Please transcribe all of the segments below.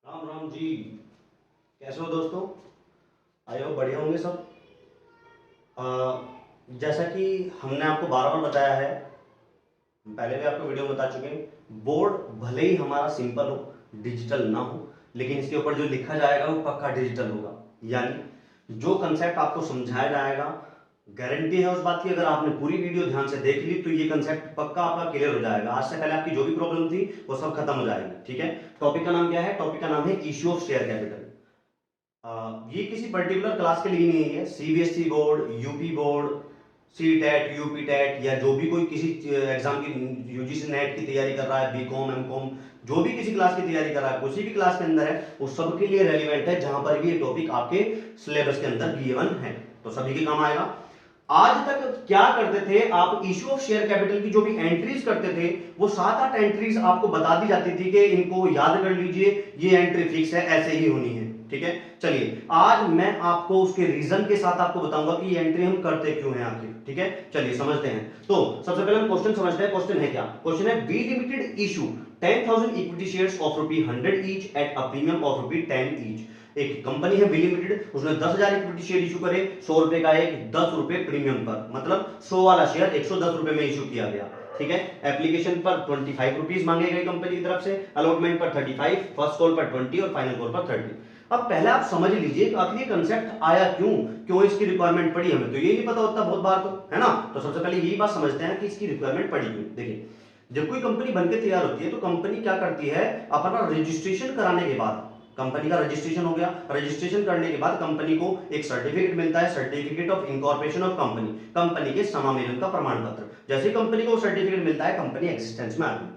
राम राम जी। कैसे हो दोस्तों? आए हो बढ़िया होंगे सब। अ, जैसा कि हमने आपको बार बार बताया है, हम पहले भी आपको वीडियो में बता चुके हैं, बोर्ड भले ही हमारा सिंपल हो, डिजिटल ना हो, लेकिन इसके ऊपर जो लिखा जाएगा वो पक्का डिजिटल होगा। यानी जो कंसेप्ट आपको समझाया जाएगा, गारंटी है उस बात की, अगर आपने पूरी वीडियो ध्यान से देख ली तो ये कंसेप्ट पक्का आपका क्लियर हो जाएगा। आज से पहले आपकी जो भी प्रॉब्लम थी वो सब खत्म हो जाएगी। ठीक है। टॉपिक का नाम क्या है? टॉपिक का नाम है इश्यू ऑफ शेयर कैपिटल। ये किसी पर्टिकुलर क्लास के लिए नहीं है। CBSE board, UP board, C TET, UP TET, या जो भी कोई किसी एग्जाम की यूजीसी नेट की तैयारी कर रहा है, बीकॉम एमकॉम, जो भी किसी क्लास की तैयारी कर रहा है, किसी भी क्लास के अंदर है, वो सबके लिए रेलिवेंट है, जहां पर भी ये टॉपिक आपके सिलेबस के अंदर गिवन है, तो सभी के काम आएगा। आज तक क्या करते थे आप? इश्यू ऑफ शेयर कैपिटल की जो भी एंट्रीज करते थे, वो 7-8 एंट्रीज आपको बता दी जाती थी कि इनको याद कर लीजिए, ये एंट्री फिक्स है, ऐसे ही होनी है। ठीक है। चलिए आज मैं आपको उसके रीजन के साथ आपको बताऊंगा कि ये एंट्री हम करते क्यों हैं आखिर। ठीक है, चलिए समझते हैं। तो सबसे पहले हम क्वेश्चन समझते हैं। क्वेश्चन है क्या? क्वेश्चन है B limited issue 10,000 equity shares of ₹100 each at a premium of ₹10 each. एक कंपनी है बी लिमिटेड, उसने 10,000 इक्विटी शेयर इशू करे, 100 रुपए का एक, 10 रुपए प्रीमियम पर, मतलब 100 वाला शेयर 110 रुपए में इशू किया गया। ठीक है। एप्लीकेशन पर 25 रुपीज मांगे गए कंपनी की तरफ से, अलॉटमेंट पर 35, फर्स्ट कॉल पर 20 और फाइनल कॉल पर 30। अब पहले आप समझ लीजिए कि आखिर ये कंसेप्ट आया क्यों, क्यों इसकी रिक्वायरमेंट पड़ी। हमें तो ये नहीं पता होता बहुत बार, तो है ना। तो सबसे पहले यही बात समझते हैं कि इसकी रिक्वायरमेंट पड़ी क्यों। देखिए, जब कोई कंपनी बनकर तैयार होती है तो कंपनी क्या करती है, अपना रजिस्ट्रेशन कराने के बाद, कंपनी का रजिस्ट्रेशन हो गया, रजिस्ट्रेशन करने के बाद कंपनी को एक सर्टिफिकेट मिलता है, certificate of incorporation of company, company के समामेलन का प्रमाण पत्र। जैसे ही कंपनी को सर्टिफिकेट मिलता है, कंपनी एग्जिस्टेंस में आ गई।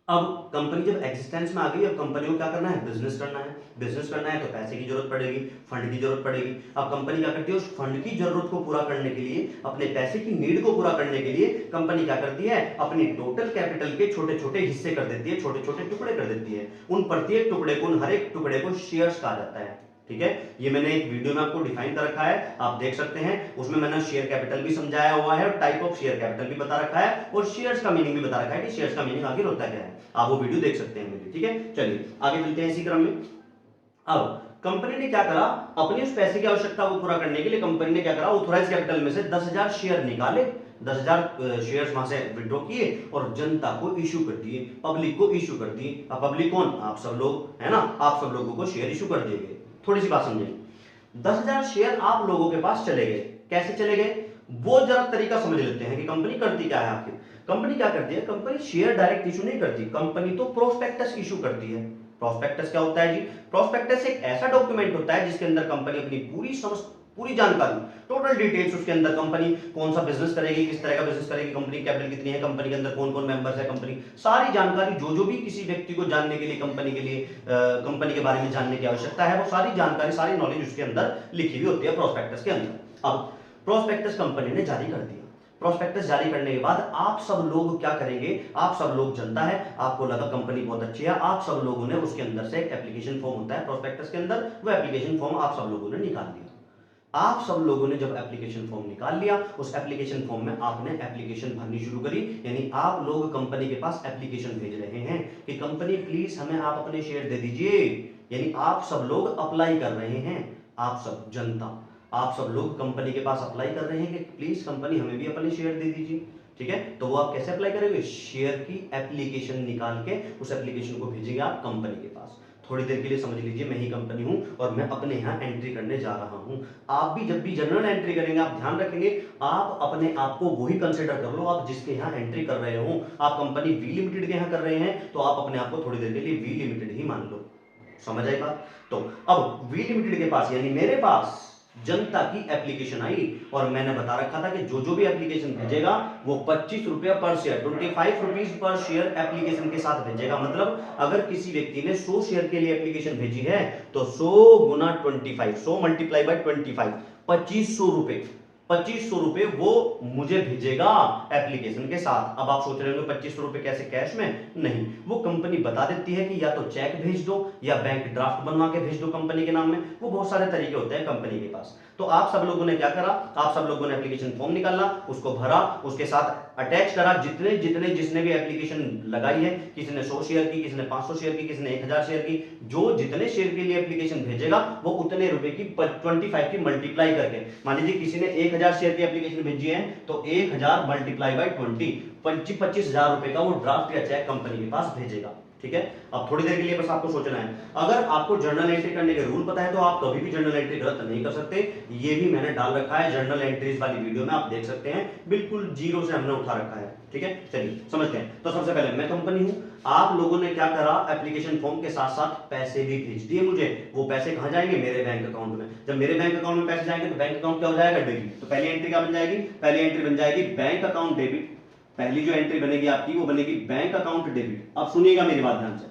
अब कंपनी जब एग्जिस्टेंस में आ गई, अब कंपनी को क्या करना है? बिजनेस करना है। बिजनेस करना है तो पैसे की जरूरत पड़ेगी, फंड की जरूरत पड़ेगी। अब कंपनी क्या करती है? उस फंड की जरूरत को पूरा करने के लिए, अपने पैसे की नीड को पूरा करने के लिए कंपनी क्या करती है? अपनी टोटल कैपिटल के छोटे छोटे हिस्से कर देती है, छोटे छोटे टुकड़े कर देती है। उन प्रत्येक टुकड़े को, उन हर एक टुकड़े को शेयर्स कहा जाता है। ठीक है। ये मैंने एक वीडियो में आपको डिफाइन कर रखा है, आप देख सकते हैं। उसमें मैंने शेयर कैपिटल भी समझाया हुआ है और टाइप ऑफ शेयर कैपिटल भी बता रखा है, और शेयर्स का मीनिंग भी बता रखा है कि शेयर्स का मीनिंग आखिर होता क्या है। आप वो वीडियो देख सकते हैं मेरी। ठीक है, चलिए आगे चलते हैं इसी क्रम में। अब कंपनी ने क्या करा? अपनी उस पैसे की आवश्यकता को पूरा करने के लिए कंपनी ने क्या करा? ऑथराइज कैपिटल में से 10,000 शेयर निकाले, 10,000 शेयर्स वहां से विड्रॉ किए और जनता को इशू कर दिए, पब्लिक को इशू कर दिए। अब पब्लिक कौन? आप सब लोग, है ना। आप सब लोगों को शेयर इशू कर दिए गए। थोड़ी सी बात समझें। 10,000 शेयर आप लोगों के पास चले गए। कैसे चले गए वो जरा तरीका समझ लेते हैं कि कंपनी करती क्या है आखिर। कंपनी क्या करती है? कंपनी शेयर डायरेक्ट इशू नहीं करती, कंपनी तो प्रोस्पेक्टस इशू करती है। प्रोस्पेक्टस क्या होता है जी? प्रोस्पेक्टस एक ऐसा डॉक्यूमेंट होता है जिसके अंदर कंपनी अपनी पूरी जानकारी, टोटल डिटेल्स, उसके अंदर कंपनी कौन सा बिजनेस करेगी, किस तरह का बिजनेस करेगी, कंपनी कैपिटल कितनी है, कंपनी के अंदर कौन कौन मेंबर्स है, कंपनी सारी जानकारी, जो जो भी किसी व्यक्ति को जानने के लिए, कंपनी के लिए, कंपनी के बारे में जानने की आवश्यकता है, वो सारी जानकारी, सारी नॉलेज उसके अंदर लिखी हुई होती है प्रोस्पेक्टस के अंदर। अब प्रोस्पेक्टस कंपनी ने जारी कर दिया। प्रोस्पेक्टस जारी करने के बाद आप सब लोग क्या करेंगे? आप सब लोग, जनता है, आपको लगा कंपनी बहुत अच्छी है, आप सब लोगों ने उसके अंदर से एक एप्लीकेशन फॉर्म होता है प्रोस्पेक्टस के अंदर, वो एप्लीकेशन फॉर्म आप सब लोगों ने निकाल दिया। आप सब लोगों ने जब एप्लीकेशन फॉर्म निकाल लिया, उस एप्लीकेशन फॉर्म में आपने एप्लीकेशन भरनी शुरू करी। यानी आप लोग कंपनी के पास एप्लीकेशन भेज रहे हैं कि कंपनी प्लीज हमें आप अपने शेयर दे दीजिए। यानी आप सब लोग अप्लाई कर रहे हैं, आप सब जनता, आप सब लोग कंपनी के पास अप्लाई कर रहे हैं कि प्लीज कंपनी हमें भी अपने शेयर दे दीजिए। ठीक है, तो वो आप कैसे अप्लाई करेंगे? शेयर की एप्लीकेशन निकाल के उस एप्लीकेशन को भेजेंगे आप कंपनी के पास। थोड़ी देर के लिए समझ लीजिए, मैं ही कंपनी हूं और मैं अपने यहां एंट्री करने जा रहा हूं। आप भी जब भी जनरल एंट्री करेंगे, आप ध्यान रखेंगे, आप अपने आप को वही कंसिडर कर लो आप जिसके यहां एंट्री कर रहे हो। आप कंपनी वी लिमिटेड के यहां कर रहे हैं तो आप अपने आप को थोड़ी देर के लिए वी लिमिटेड ही मान लो। समझ आई बात? तो अब वी लिमिटेड के पास यानी मेरे पास जनता की एप्लीकेशन आई और मैंने बता रखा था कि जो जो भी एप्लीकेशन भेजेगा वो 25 रुपया पर share, 25 rupees per share application के साथ भेजेगा। मतलब अगर किसी व्यक्ति ने 100 शेयर के लिए एप्लीकेशन भेजी है तो 100 गुना 25, 100 मल्टीप्लाई बाय 25, 2500 रुपए। 2500 रुपए वो मुझे भेजेगा एप्लीकेशन के साथ। अब आप सोच रहे होंगे 2500 रुपए कैसे, कैश में? नहीं, वो कंपनी बता देती है कि या तो चेक भेज दो या बैंक ड्राफ्ट बनवा के भेज दो कंपनी के नाम में। वो बहुत सारे तरीके होते हैं कंपनी के पास। तो आप सब लोगों ने क्या करा, आप सब लोगों ने एप्लीकेशन फॉर्म निकाला, उसको भरा, उसके साथ अटैच करा जितने जितने जिसने भी एप्लीकेशन लगाई है, किसी ने 100 शेयर की, किसी ने 500 शेयर की, किसी ने 1000 शेयर की, जो जितने शेयर के लिए एप्लीकेशन भेजेगा वो उतने रुपए की 25 की मल्टीप्लाई करके, मान लीजिए किसी ने 1000 शेयर की एप्लीकेशन भेजी है तो 1000 मल्टीप्लाई बाई 20, 25,000 रुपए का वो ड्राफ्ट या चेक कंपनी के पास भेजेगा। ठीक है, अब थोड़ी देर के लिए बस आपको सोचना है। अगर आपको जर्नल एंट्री करने के रूल पता है तो आप कभी भी जर्नल एंट्री गलत नहीं कर सकते। ये भी मैंने डाल रखा है जर्नल एंट्रीज वाली वीडियो में, आप देख सकते हैं, बिल्कुल जीरो से हमने उठा रखा है। ठीक है, चलिए समझते हैं। तो सबसे पहले मैं कंपनी हूं, आप लोगों ने क्या करा, एप्लीकेशन फॉर्म के साथ साथ पैसे भी भेज दिए मुझे। वो पैसे कहां जाएंगे, मेरे बैंक अकाउंट में। जब मेरे बैंक अकाउंट में पैसे जाएंगे तो बैंक अकाउंट क्या हो जाएगा, डेबिट। तो पहली एंट्री क्या बन जाएगी, पहली एंट्री बन जाएगी बैंक अकाउंट डेबिट। पहली जो एंट्री बनेगी आपकी वो बनेगी बैंक अकाउंट डेबिट। अब सुनिएगा मेरी बात ध्यान से,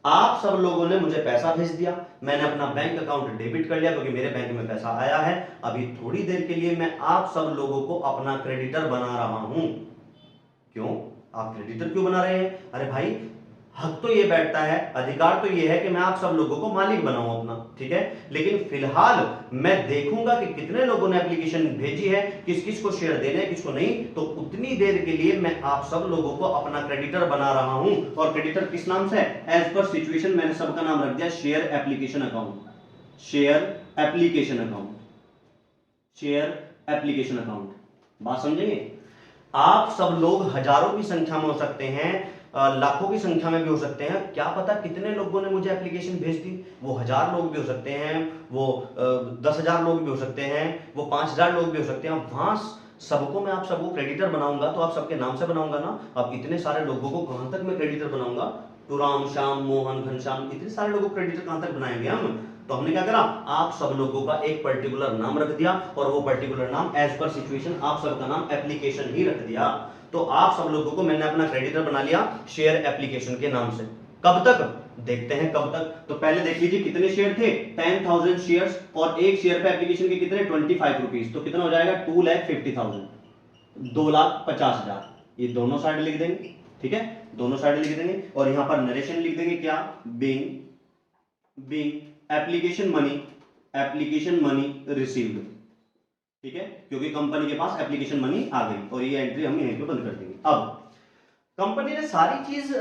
आप सब लोगों ने मुझे पैसा भेज दिया, मैंने अपना बैंक अकाउंट डेबिट कर लिया क्योंकि मेरे बैंक में पैसा आया है। अभी थोड़ी देर के लिए मैं आप सब लोगों को अपना क्रेडिटर बना रहा हूं। क्यों आप क्रेडिटर क्यों बना रहे हैं? अरे भाई, हक तो ये बैठता है, अधिकार तो ये है कि मैं आप सब लोगों को मालिक बनाऊं अपना। ठीक है, लेकिन फिलहाल मैं देखूंगा कि कितने लोगों ने एप्लीकेशन भेजी है, किस किस को शेयर देने हैं, किसको नहीं। तो उतनी देर के लिए मैं आप सब लोगों को अपना क्रेडिटर बना रहा हूं। और क्रेडिटर किस नाम से? एज पर सिचुएशन मैंने सबका नाम रख दिया share application account. Share application account, share application account. बात समझेंगे? आप सब लोग हजारों की संख्या में हो सकते हैं, लाखों की संख्या में भी हो सकते हैं, क्या पता कितने लोगों ने मुझे एप्लीकेशन भेज दी। वो 1000 लोग भी हो सकते हैं, वो 10,000 लोग भी हो सकते हैं, वो 5,000 लोग भी हो सकते हैं। वहां सबको मैं आप सबको क्रेडिटर बनाऊंगा तो आप सबके नाम से बनाऊंगा ना। अब इतने सारे लोगों को कहां तक मैं क्रेडिटर बनाऊंगा? तो राम, श्याम, मोहन, घनश्याम, इतने सारे लोगों को क्रेडिटर कहां तक बनाएंगे हम? तो हमने क्या करा, आप सब लोगों का एक पर्टिकुलर नाम रख दिया और वो पर्टिकुलर नाम एज पर सिचुएशन आप सबका नाम एप्लीकेशन ही रख दिया। तो आप सब लोगों को मैंने अपना क्रेडिटर बना लिया शेयर एप्लीकेशन के नाम से। कब तक? देखते हैं कब तक। तो पहले देख लीजिए कितने शेयर थे, 10,000 शेयर्स, और एक शेयर पे एप्लीकेशन के कितने, 25 रुपीज। तो कितना हो जाएगा, 2,50,000, 2,50,000। ये दोनों साइड लिख देंगे। ठीक है, दोनों साइड लिख देंगे और यहां पर नरेशन लिख देंगे क्या, बीइंग एप्लीकेशन मनी रिसीव्ड। ठीक है, क्योंकि कंपनी के पास एप्लीकेशन मनी आ गई और ये एंट्री हम यहीं पे बंद कर देंगे। अब कंपनी ने सारी चीज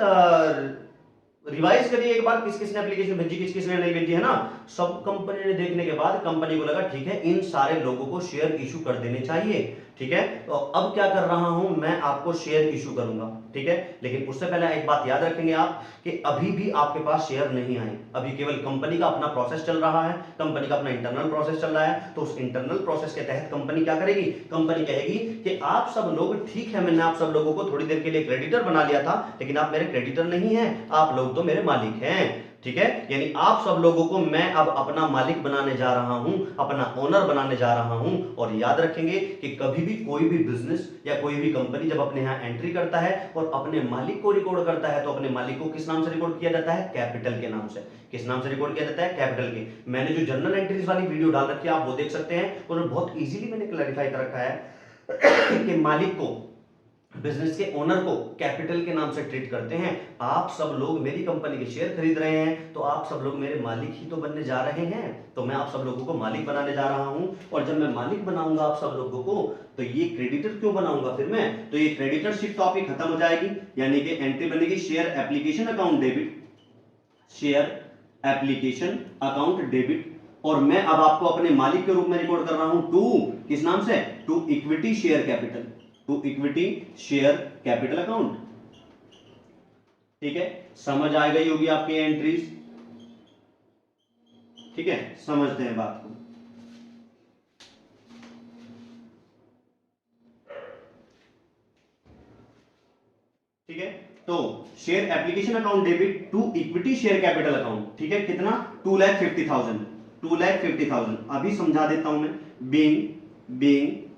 रिवाइज करिए एक बार, किस किस ने एप्लीकेशन भेजी, किस किस ने नहीं भेजी, है ना। सब कंपनी ने देखने के बाद कंपनी को लगा ठीक है इन सारे लोगों को शेयर इशू कर देने चाहिए। ठीक है, तो अब क्या कर रहा हूं मैं, आपको शेयर इशू करूंगा। ठीक है, लेकिन उससे पहले एक बात याद रखेंगे आप कि अभी भी आपके पास शेयर नहीं आए, अभी केवल कंपनी का अपना प्रोसेस चल रहा है, कंपनी का अपना इंटरनल प्रोसेस चल रहा है। तो उस इंटरनल प्रोसेस के तहत कंपनी क्या करेगी, कंपनी कहेगी कि आप सब लोग, ठीक है मैंने आप सब लोगों को थोड़ी देर के लिए क्रेडिटर बना लिया था, लेकिन आप मेरे क्रेडिटर नहीं हैं, आप लोग तो मेरे मालिक हैं। ठीक है, यानी आप सब लोगों को मैं अब अपना मालिक बनाने जा रहा हूं, अपना ओनर बनाने जा रहा हूं। और याद रखेंगे कि कभी भी कोई भी बिजनेस या कोई भी कंपनी जब अपने यहां एंट्री करता है और अपने मालिक को रिकॉर्ड करता है तो अपने मालिक को किस नाम से रिकॉर्ड किया जाता है, कैपिटल के नाम से। किस नाम से रिकॉर्ड किया जाता है, कैपिटल के। मैंने जो जर्नल एंट्रीज वाली वीडियो डाल रखी है आप वो देख सकते हैं, और बहुत इजीली मैंने क्लैरिफाई कर रखा है कि मालिक को, बिजनेस के ओनर को कैपिटल के नाम से ट्रीट करते हैं। आप सब लोग मेरी कंपनी के शेयर खरीद रहे हैं तो आप सब लोग मेरे मालिक ही तो बनने जा रहे हैं। तो मैं आप सब लोगों को मालिक बनाने जा रहा हूं, और जब मैं मालिक बनाऊंगा आप सब लोगों को तो ये क्रेडिटर क्यों बनाऊंगा फिर मैं, तो ये क्रेडिटरशिप टॉपिक खत्म हो जाएगी। यानी कि एंट्री बनेगी share application account debit, share application account debit, और मैं अब आपको अपने मालिक के रूप में रिकॉर्ड कर रहा हूं टू, किस नाम से, to equity share capital, to equity share capital account. ठीक है, समझ आ गई होगी आपकी एंट्रीज। ठीक है, समझते हैं बात को। ठीक है, तो share application account debit to equity share capital account. ठीक है, कितना, 2,50,000, 2,50,000। अभी समझा देता हूं मैं, being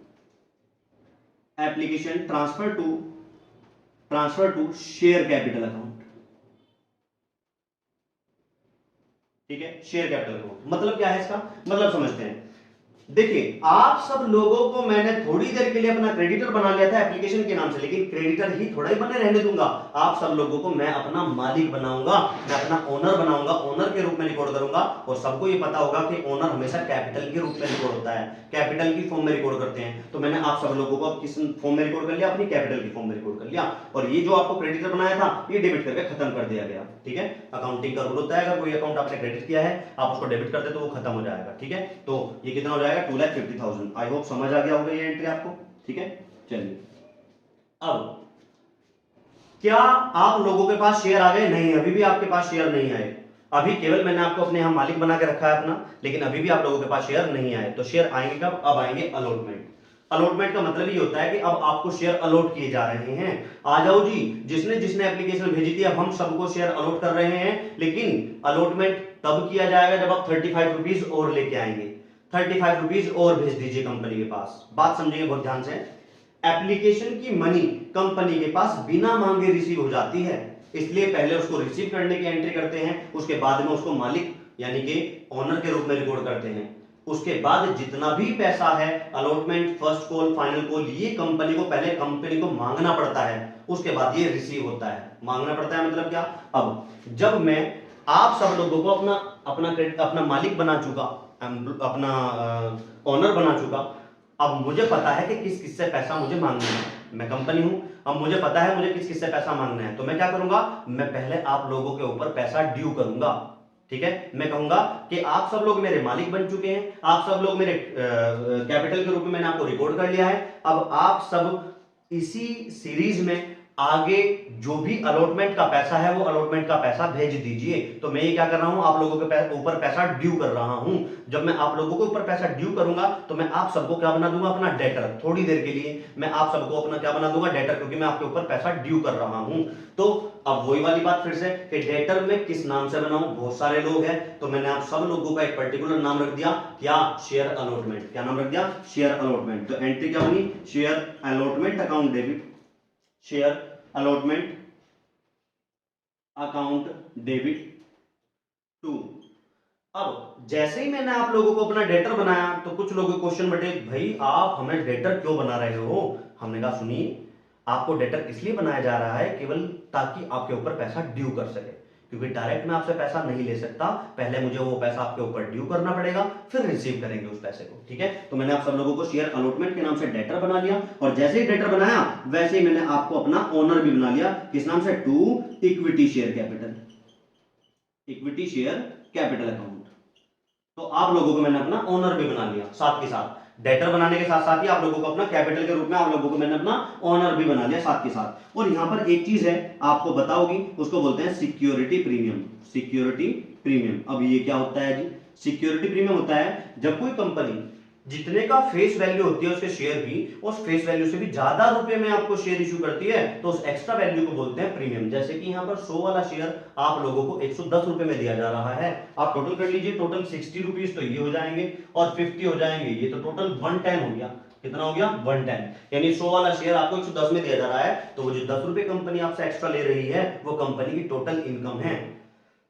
application transfer to share capital account. ठीक है, शेयर कैपिटल अकाउंट मतलब क्या है, इसका मतलब समझते हैं। देखिए आप सब लोगों को मैंने थोड़ी देर के लिए अपना क्रेडिटर बना लिया था एप्लीकेशन के नाम से, लेकिन क्रेडिटर ही थोड़ा ही बने रहने दूंगा। आप सब लोगों को मैं अपना मालिक बनाऊंगा, मैं अपना ओनर बनाऊंगा, ओनर के रूप में रिकॉर्ड करूंगा। और सबको ये पता होगा कि ओनर हमेशा कैपिटल के रूप में रिकॉर्ड होता है, कैपिटल की फॉर्म में रिकॉर्ड करते हैं। तो मैंने आप सब लोगों को किस फॉर्म में रिकॉर्ड कर लिया? अपनी कैपिटल की फॉर्म में रिकॉर्ड कर लिया। और ये जो आपको क्रेडिटर बनाया था ये डेबिट करके खत्म कर दिया गया। ठीक है, अकाउंटिंग का रूल होता है, अगर कोई अकाउंट आपने क्रेडिट किया है आप उसको डेबिट कर दे तो वो खत्म हो जाएगा। ठीक है, तो ये कितना हो जाएगा? 2,50,000। आई होप समझ आ गया होगा ये एंट्री आपको। ठीक है, चलिए अब क्या आप लोगों के पास शेयर आ गए? नहीं, अभी भी आपके पास शेयर नहीं आए। अभी केवल मैंने आपको अपने यहां मालिक बना के रखा है अपना, लेकिन अभी भी आप लोगों के पास शेयर नहीं आए। तो शेयर आएंगे कब? अब आएंगे अलॉटमेंट। अलॉटमेंट का मतलब ये होता है कि अब आपको शेयर अलॉट किए जा रहे हैं। आ जाओ जी, जिसने जिसने एप्लीकेशन भेजी थी अब हम सबको शेयर अलॉट कर रहे हैं। लेकिन अलॉटमेंट तब किया जाएगा जब आप 35 रुपीज और लेके आएंगे। 35 रुपीज और भेज दीजिए कंपनी के पास। बात समझिए बहुत ध्यान से। एप्लीकेशन की मनी कंपनी के पास बिना मांगे रिसीव हो जाती है, इसलिए पहले उसको रिसीव करने की एंट्री करते हैं, उसके बाद में उसको मालिक यानी कि ओनर के रूप में रिकॉर्ड करते हैं। उसके बाद जितना भी पैसा है allotment, first call, final call, ये कंपनी को पहले कंपनी को मांगना पड़ता है, उसके बाद ये रिसीव होता है। मांगना पड़ता है मतलब क्या? अब जब मैं आप सब लोगों को अपना अपना क्रेडिट अपना मालिक बना चुका, अपना ओनर बना चुका, अब मुझे पता है कि किस किस से पैसा मुझे मांगना है। मैं कंपनी हूं, अब मुझे पता है मुझे किस किस से पैसा मांगना है। तो मैं क्या करूंगा? मैं पहले आप लोगों के ऊपर पैसा ड्यू करूंगा। ठीक है, मैं कहूंगा कि आप सब लोग मेरे मालिक बन चुके हैं, आप सब लोग मेरे कैपिटल के रूप में मैंने आपको रिकॉर्ड कर लिया है। अब आप सब इसी सीरीज में आगे जो भी अलॉटमेंट का पैसा है वो अलॉटमेंट का पैसा भेज दीजिए। तो मैं ये क्या कर रहा हूं? आप लोगों के ऊपर पैसा ड्यू कर रहा हूं। जब मैं आप लोगों के ऊपर पैसा ड्यू करूंगा तो मैं आप सबको क्या बना दूंगा? अपना डेटर। थोड़ी देर के लिए मैं आप सबको अपना क्या बना दूंगा? डेटर, क्योंकि मैं आपके ऊपर पैसा ड्यू कर रहा हूं। तो अब वही वाली बात फिर से कि डेटर में किस नाम से बनाऊं? बहुत सारे लोग हैं, तो मैंने आप सब लोगों का एक पर्टिकुलर नाम रख दिया। क्या? Share allotment. क्या नाम रख दिया? Share allotment. तो एंट्री क्या बनी? Share allotment account debit, share allotment account debit to. अब जैसे ही मैंने आप लोगों को अपना डेटर बनाया तो कुछ लोगों के क्वेश्चन बटे, भाई आप हमें डेटर क्यों बना रहे हो? हमने कहा सुनिए, आपको डेटर इसलिए बनाया जा रहा है केवल ताकि आपके ऊपर पैसा ड्यू कर सके, क्योंकि डायरेक्ट मैं आपसे पैसा नहीं ले सकता, पहले मुझे वो पैसा आपके ऊपर ड्यू करना पड़ेगा, फिर रिसीव करेंगे उस पैसे को। ठीक है, तो मैंने आप सब लोगों को शेयर अलॉटमेंट के नाम से डेटर बना लिया, और जैसे ही डेटर बनाया वैसे ही मैंने आपको अपना ओनर भी बना लिया। किस नाम से? To equity share capital, equity share capital account. तो आप लोगों को मैंने अपना ओनर भी बना लिया साथ के साथ। डेटर बनाने के साथ साथ ही आप लोगों को अपना कैपिटल के रूप में आप लोगों को मैंने अपना ओनर भी बना लिया साथ के साथ। और यहां पर एक चीज है आपको बताओगी, उसको बोलते हैं सिक्योरिटी प्रीमियम। सिक्योरिटी प्रीमियम, अब ये क्या होता है जी? सिक्योरिटी प्रीमियम होता है जब कोई कंपनी जितने का फेस वैल्यू होती है उसके शेयर की, उस फेस वैल्यू से भी ज्यादा रुपए में आपको शेयर इशू करती है, तो उस एक्स्ट्रा वैल्यू को बोलते हैं प्रीमियम। जैसे कि यहाँ पर 100 वाला शेयर आप लोगों को 110 रुपए में दिया जा रहा है। आप टोटल कर लीजिए, टोटल 60 रुपीज तो ये हो जाएंगे और 50 हो जाएंगे ये, तो टोटल 110 हो गया। कितना हो गया? 110। यानी 100 वाला शेयर आपको 110 में दिया जा रहा है, तो वो जो 10 रुपए कंपनी आपसे एक्स्ट्रा ले रही है वो कंपनी की टोटल इनकम है।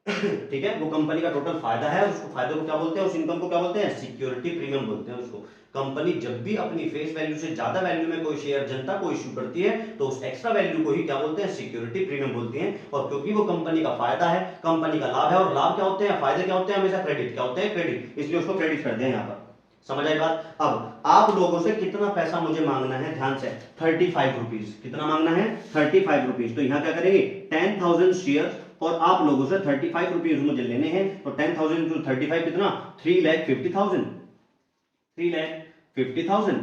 ठीक है, वो कंपनी का टोटल फायदा है, उसको फायदे को क्या बोलते हैं? उस इनकम को क्या बोलते हैं? सिक्योरिटी प्रीमियम बोलते हैं उसको। कंपनी जब भी अपनी फेस वैल्यू से ज्यादा वैल्यू में कोई शेयर जनता को इश्यू करती है तो उस एक्स्ट्रा वैल्यू को ही क्या बोलते हैं? सिक्योरिटी प्रीमियम बोलते हैं। और क्योंकि वो कंपनी का फायदा है, कंपनी का लाभ है, और लाभ क्या होते हैं? फायदे क्या होते हैं? हमेशा क्रेडिट क्या होते हैं? क्रेडिट, इसलिए उसको क्रेडिट करते हैं यहाँ पर। समझ आई बात? अब आप लोगों से कितना पैसा मुझे मांगना है? ध्यान से, 35 रुपीज। कितना मांगना है? 35 रुपीज। तो यहाँ क्या करेंगे? 10,000 शेयर, और आप लोगों से 35 रुपीज मुझे लेने हैं, तो 10,000 इंटू 35 कितना? 3,50,000। 3,50,000,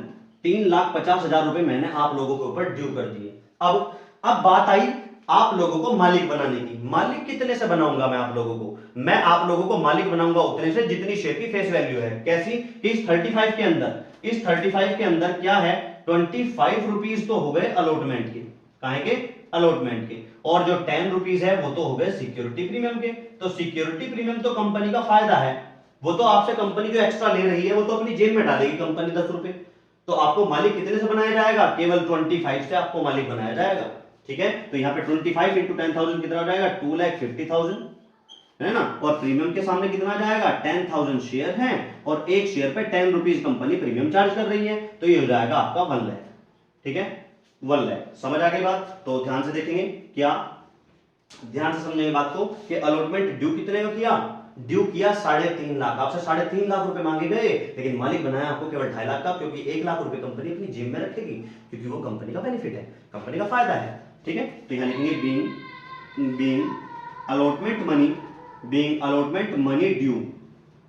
3,50,000 रुपए मैंने आप लोगों के ऊपर ड्यू कर दिए। अब बात आई आप लोगों को मालिक बनाने की। मालिक कितने से बनाऊंगा मैं आप लोगों को? मैं आप लोगों को मालिक बनाऊंगा उतने से जितनी शेयर की फेस वैल्यू है। कैसी? इस 35 के अंदर, इस 35 के अंदर क्या है? 25 रुपीज तो हो गए अलॉटमेंट के। काहे के? अलॉटमेंट के। और जो 10 रुपीज है वो तो हो गए सिक्योरिटी प्रीमियम के। तो सिक्योरिटी प्रीमियम तो कंपनी का फायदा है, वो तो आपसे कंपनी जो एक्स्ट्रा ले रही है वो तो अपनी जेब में डालेगी कंपनी 10 रुपए। तो आपको मालिक कितने से बनाया जाएगा? केवल 25 से आपको मालिक बनाया जाएगा। ठीक है, तो यहाँ पे 25 इंटू 10,000 कितना हो जाएगा? 2,50,000। है ना। और प्रीमियम के सामने कितना जाएगा, 10,000 शेयर हैं और एक शेयर पे 10 रुपीज कंपनी प्रीमियम चार्ज कर रही है, तो ये हो जाएगा आपका 1 लाख। ठीक है, 1 लाख। समझ आ गई बात। तो ध्यान से देखेंगे, क्या ध्यान से समझेंगे बात को कि अलॉटमेंट ड्यू कितने का किया, ड्यू किया 3.5 लाख। आपसे 3.5 लाख रुपए मांगे गए, लेकिन मालिक बनाया आपको केवल 2.5 लाख का, क्योंकि 1 लाख रुपए कंपनी अपनी जेब में रखेगी, क्योंकि वो कंपनी का बेनिफिट है, कंपनी का फायदा है। ठीक है, तो यहां लिखेंगे being allotment money due,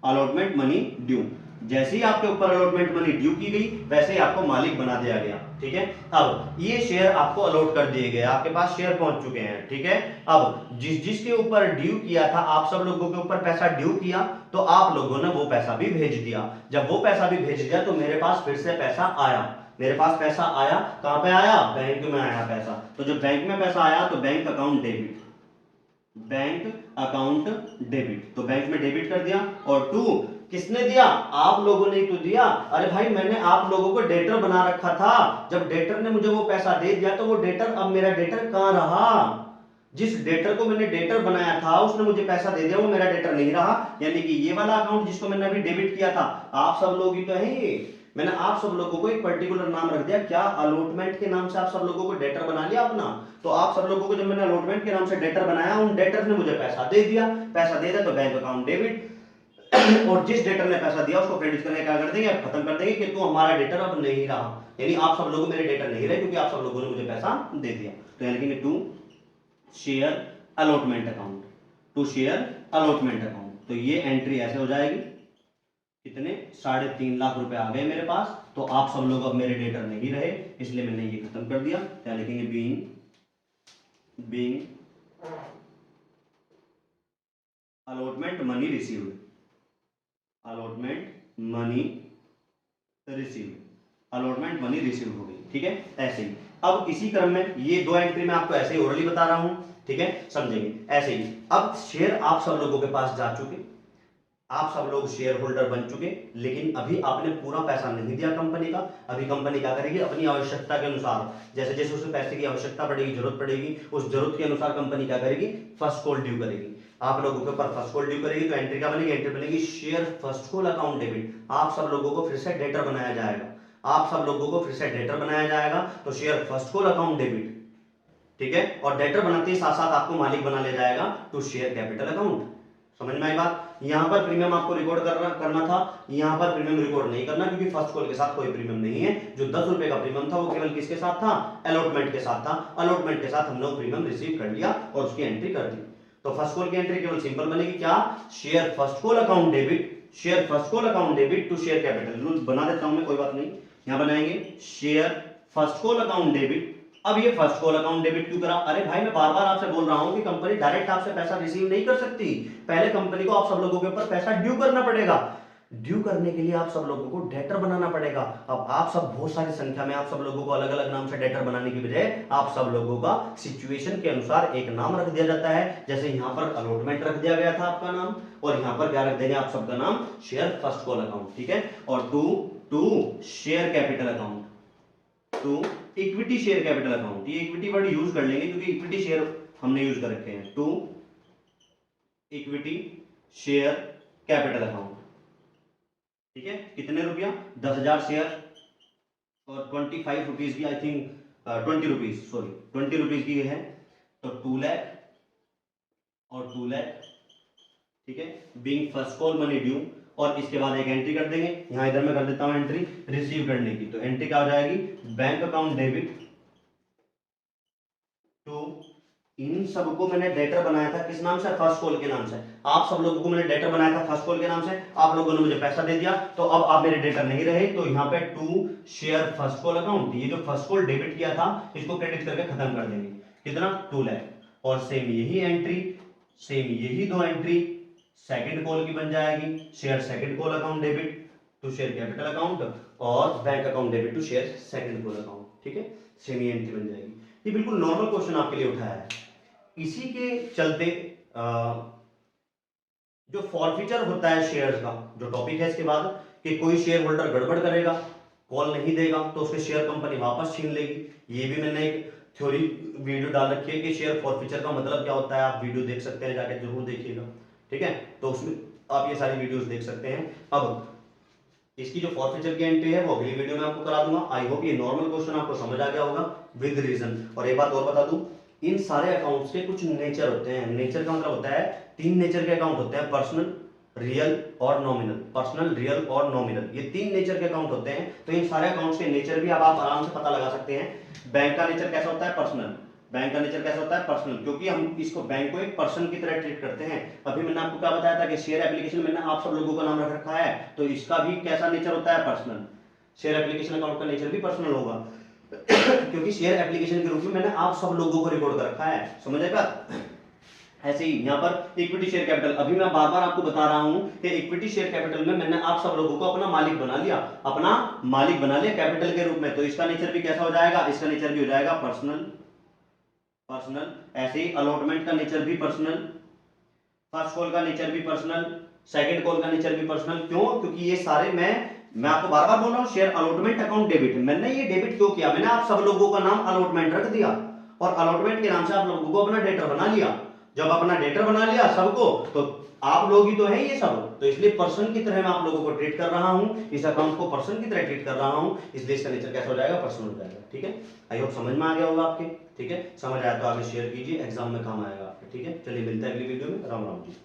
allotment money due. जैसे ही आपके ऊपर अलॉटमेंट मनी ड्यू की गई, वैसे ही आपको मालिक बना दिया गया। ठीक है, अब ये शेयर आपको अलॉट कर दिए गए, आपके पास शेयर पहुंच चुके हैं। ठीक है, अब जिसके ऊपर ड्यू किया था, आप सब लोगों के ऊपर पैसा ड्यू किया, तो आप लोगों ने वो पैसा भी भेज दिया। जब वो पैसा भी भेज दिया, तो मेरे पास फिर से पैसा आया, मेरे पास पैसा आया। कहां पे आया, बैंक में आया पैसा। तो जब बैंक में पैसा आया, तो bank account debit, bank account debit, तो बैंक में डेबिट कर दिया। और 2 किसने दिया, आप लोगों ने तो दिया। अरे भाई, मैंने आप लोगों को डेटर बना रखा था, जब डेटर ने मुझे वो पैसा दे दिया, तो वो डेटर, अब मेरा डेटर कहां रहा, जिस डेटर को मैंने डेटर बनाया था उसने मुझे पैसा दे दिया, वो मेरा डेटर नहीं रहा। यानी कि ये वाला अकाउंट जिसको मैंने अभी डेबिट किया था, आप सब लोग ही तो हैं ये। मैंने आप सब लोगों को एक पर्टिकुलर नाम रख दिया, क्या, अलॉटमेंट के नाम से आप सब लोगों को डेटर बना लिया अपना। तो आप सब लोगों को जब मैंने अलॉटमेंट के नाम से डेटर बनाया, उन डेटर ने मुझे पैसा दे दिया, पैसा दे दिया तो बैंक अकाउंट डेबिट। और जिस डेटर ने पैसा दिया उसको क्रेडिट करके क्या कर देंगे, खत्म कर देंगे कि तू हमारा डेटर अब नहीं रहा, यानी आप सब लोग मेरे डेटर नहीं रहे, क्योंकि आप सब लोगों ने मुझे पैसा दे दिया। तो यानी कि to share allotment account, to share allotment account. तो ये एंट्री ऐसे हो जाएगी, कितने, 3.5 लाख रुपए आ गए मेरे पास, तो आप सब लोग अब मेरे डेटर नहीं रहे, इसलिए मैंने ये खत्म कर दिया। क्या लिखेंगे, being allotment money received, allotment money received, allotment money received हो गई। ठीक है, ऐसे ही। अब इसी क्रम में ये 2 एंट्री मैं आपको ऐसे ही ओरली बता रहा हूं। ठीक है, समझेंगे ऐसे ही। अब शेयर आप सब लोगों के पास जा चुके, आप सब लोग शेयर होल्डर बन चुके, लेकिन अभी आपने पूरा पैसा नहीं दिया कंपनी का। अभी कंपनी क्या करेगी, अपनी आवश्यकता के अनुसार, जैसे जैसे उसे पैसे की आवश्यकता पड़ेगी, जरूरत पड़ेगी, उस जरूरत के अनुसार कंपनी क्या करेगी, फर्स्ट कॉल ड्यू करेगी। आप लोगों के ऊपर फर्स्ट कॉल ड्यू करेगी, तो एंट्री क्या बनेगी, एंट्री बनेगी share first call account debit. आप सब लोगों को फिर से डेटर बनाया जाएगा, आप सब लोगों को फिर से डेटर बनाया जाएगा, तो share first call account debit. ठीक है, और डेटर बनाते ही साथ साथ आपको मालिक बना ले जाएगा टू शेयर कैपिटल अकाउंट। समझ में आई बात। यहां पर प्रीमियम आपको रिकॉर्ड करना था, यहां पर प्रीमियम रिकॉर्ड नहीं करना, क्योंकि फर्स्ट कॉल के साथ कोई प्रीमियम नहीं है। जो 10 रुपए का प्रीमियम था वो केवल किसके साथ था, अलॉटमेंट के साथ था। अलॉटमेंट के साथ हमने प्रीमियम रिसीव कर लिया और उसकी एंट्री कर दी। तो फर्स्ट कॉल की एंट्री केवल सिंपल बनेगी, क्या, share first call account debit, share first call account debit to share capital. बना देता हूं मैं, कोई बात नहीं। यहां बनाएंगे share first call account debit. अब ये फर्स्ट कॉल अकाउंट डेबिट क्यों करा, अरे भाई मैं बार बार आपसे बोल रहा हूं कि कंपनी डायरेक्ट आपसे पैसा रिसीव नहीं कर सकती, पहले कंपनी को आप सब लोगों के ऊपर पैसा ड्यू करना पड़ेगा। ड्यू करने के लिए आप सब लोगों को डेटर बनाना पड़ेगा। अब आप सब बहुत सारी संख्या में, आप सब लोगों को अलग अलग नाम से डेटर बनाने की बजाय आप सब लोगों का सिचुएशन के अनुसार एक नाम रख दिया जाता है। जैसे यहाँ पर अलॉटमेंट रख दिया गया था आपका नाम, और यहाँ पर क्या रख देंगे आप सबका नाम, शेयर फर्स्ट कॉल अकाउंट। ठीक है, और to share capital account, to equity share capital account. ये इक्विटी वर्ड यूज कर लेंगे क्योंकि इक्विटी शेयर हमने यूज कर रखे हैं। To equity share capital account. ठीक है, कितने रुपया, 10,000 शेयर और 25 रुपीज की, I think 20 rupees, sorry 20 rupees की है, तो 2 लाख और 2 लाख। ठीक है, being first call money due, और इसके बाद एक एंट्री कर देंगे, यहां इधर मैं कर देता हूं एंट्री रिसीव करने की। तो एंट्री क्या हो जाएगी, बैंक अकाउंट डेबिट टू, इन सबको मैंने डेटर बनाया था किस नाम से, फर्स्ट कॉल के नाम से। आप सब लोगों को मैंने डेटर बनाया था फर्स्ट कॉल के नाम से, आप लोगों ने मुझे पैसा दे दिया, तो अब आप मेरे डेटर नहीं रहे, तो यहाँ पे to share first call account, ये जो फर्स्ट कॉल डेबिट किया था इसको क्रेडिट करके खत्म कर देंगे, कितना, 2 लाख। और सेम यही एंट्री, सेम यही 2 एंट्री सेकंड कॉल की बन जाएगी, share second call account debit to share capital account, और bank account debit to share second call account. ठीक है, सेम ये एंट्री बन जाएगी। ये बिल्कुल नॉर्मल क्वेश्चन आपके लिए उठाया है। इसी के चलते जो फॉरफीचर होता है शेयर्स का, जो टॉपिक है इसके बाद, कि कोई शेयर होल्डर गड़बड़ करेगा, कॉल नहीं देगा, तो उसके शेयर कंपनी वापस छीन लेगी। ये भी मैंने एक थ्योरी वीडियो डाल रखी है कि शेयर फॉरफीचर का मतलब क्या होता है, आप वीडियो देख सकते हैं, जाके जरूर देखिएगा। ठीक है, तो उसमें आप ये सारी वीडियोस देख सकते हैं। अब इसकी जो फॉरफीचर की एंट्री है वो अगली वीडियो में आपको करा दूंगा। आई होप ये नॉर्मल क्वेश्चन आपको समझ आ गया होगा विद रीजन। और एक बात और बता दूं, इन सारे अकाउंट्स के कुछ नेचर होते हैं। नेचर का मतलब होता है, 3 नेचर के अकाउंट होते हैं, पर्सनल, रियल और नॉमिनल। पर्सनल, रियल और नॉमिनल, ये 3 नेचर के अकाउंट होते हैं। तो इन सारे अकाउंट्स के नेचर भी आप आराम से पता लगा सकते हैं। बैंक का नेचर कैसा होता है? पर्सनल। बैंक का नेचर कैसा होता है? पर्सनल, क्योंकि हम इसको बैंक को एक पर्सन की तरह ट्रीट करते हैं। अभी मैंने आपको क्या बताया था कि शेयर एप्लीकेशन मैंने आप सब लोगों का नाम रख रखा है, तो इसका भी कैसा नेचर होता है? पर्सनल। शेयर एप्लीकेशन अकाउंट का नेचर भी पर्सनल होगा क्योंकि शेयर एप्लीकेशन के रूप में मैंने आप सब लोगों को रिकॉर्ड कर रखा है। समझ आएगा? ऐसे ही यहाँ पर इक्विटी शेयर कैपिटल, अभी मैं बार बार आपको बता रहा हूं कि इक्विटी शेयर कैपिटल में मैंने आप सब लोगों को अपना मालिक बना लिया, अपना मालिक बना लिया कैपिटल के रूप में, तो इसका नेचर भी कैसा हो जाएगा? इसका नेचर भी हो जाएगा पर्सनल। पर्सनल। ऐसे ही अलॉटमेंट का नेचर भी पर्सनल, फर्स्ट कॉल का नेचर भी पर्सनल, सेकंड कॉल का नेचर भी पर्सनल। क्यों? क्योंकि ये सारे मैं आपको बार बार बोल रहा हूं, शेयर अलॉटमेंट अकाउंट डेबिट। मैंने ये डेबिट क्यों किया? मैंने आप सब लोगों का नाम अलॉटमेंट रख दिया और अलॉटमेंट के नाम से आप लोगों को अपना डेटर बना लिया। जब अपना डेटर बना लिया सबको, तो आप लोग ही तो है ये सब, तो इसलिए पर्सन की तरह मैं आप लोगों को ट्रीट कर रहा हूं, इस अकाउंट को पर्सन की तरह ट्रीट कर रहा हूं, इसलिए इसका नेचर कैसा हो जाएगा? पर्सन हो जाएगा। ठीक है, आई होप समझ में आ गया होगा आपके। ठीक है, समझ आया तो आगे शेयर कीजिए, एग्जाम में काम आएगा आपके। ठीक है, चलिए मिलते हैं अगली वीडियो में। राम राम जी।